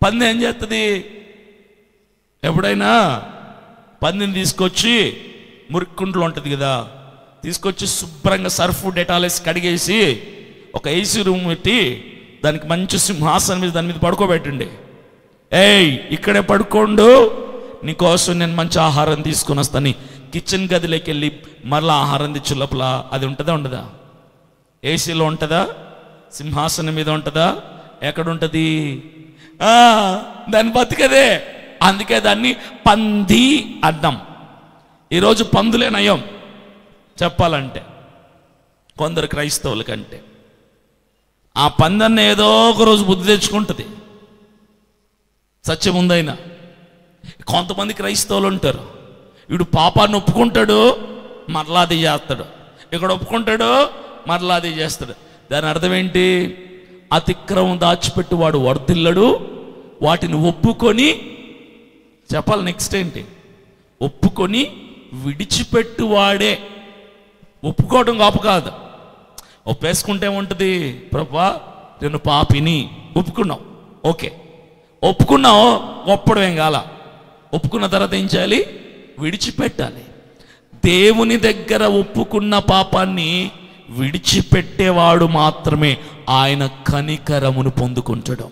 పంది ఏం చేస్తుంది? ఎప్పుడైనా పందిని తీసుకొచ్చి మురిక్కుంట్లో ఉంటుంది కదా, తీసుకొచ్చి శుభ్రంగా సర్ఫ్ డెటాలేసి కడిగేసి ఒక ఏసీ రూమ్ పెట్టి దానికి మంచి సింహాసనం మీద దాని మీద పడుకోబెట్టండి. ఇక్కడే పడుకోండు, నీకోసం నేను మంచి ఆహారం తీసుకొని వస్తాను. కిచెన్ గదిలోకి వెళ్ళి మరలా ఆహారం తెచ్చి లోపల అది ఉంటుందా ఉండదా? ఏసీలో ఉంటుందా? సింహాసనం మీద ఉంటుందా? ఎక్కడుంటుంది? దాన్ని బతికదే. అందుకే దాన్ని పంది అడ్డం. ఈరోజు పందులే నయం చెప్పాలంటే కొందరు క్రైస్తవుల కంటే. ఆ పందన్న ఏదో ఒక రోజు బుద్ధి తెచ్చుకుంటుంది, సత్యం ఉందైనా. కొంతమంది క్రైస్తవులు ఉంటారు, వీడు పాపాన్ని ఒప్పుకుంటాడు మరలా అది చేస్తాడు, ఇక్కడ ఒప్పుకుంటాడు మరలా అది చేస్తాడు. దాని అర్థం ఏంటి? అతిక్రమం దాచిపెట్టి వాడు వర్ధిల్లడు, వాటిని ఒప్పుకొని చెప్పాలి. నెక్స్ట్ ఏంటి? ఒప్పుకొని విడిచిపెట్టువాడే. ఒప్పుకోవడం గొప్ప కాదు. ఒప్పేసుకుంటే ఏముంటుంది? ప్రభువా నేను పాపిని ఒప్పుకున్నావు, ఓకే ఒప్పుకున్నావు, ఒప్పడం ఏం కాల. ఒప్పుకున్న తర్వాత ఏం చేయాలి? విడిచిపెట్టాలి. దేవుని దగ్గర ఒప్పుకున్న పాపాన్ని విడిచిపెట్టేవాడు మాత్రమే ఆయన కనికరమును పొందుకుంటాడు.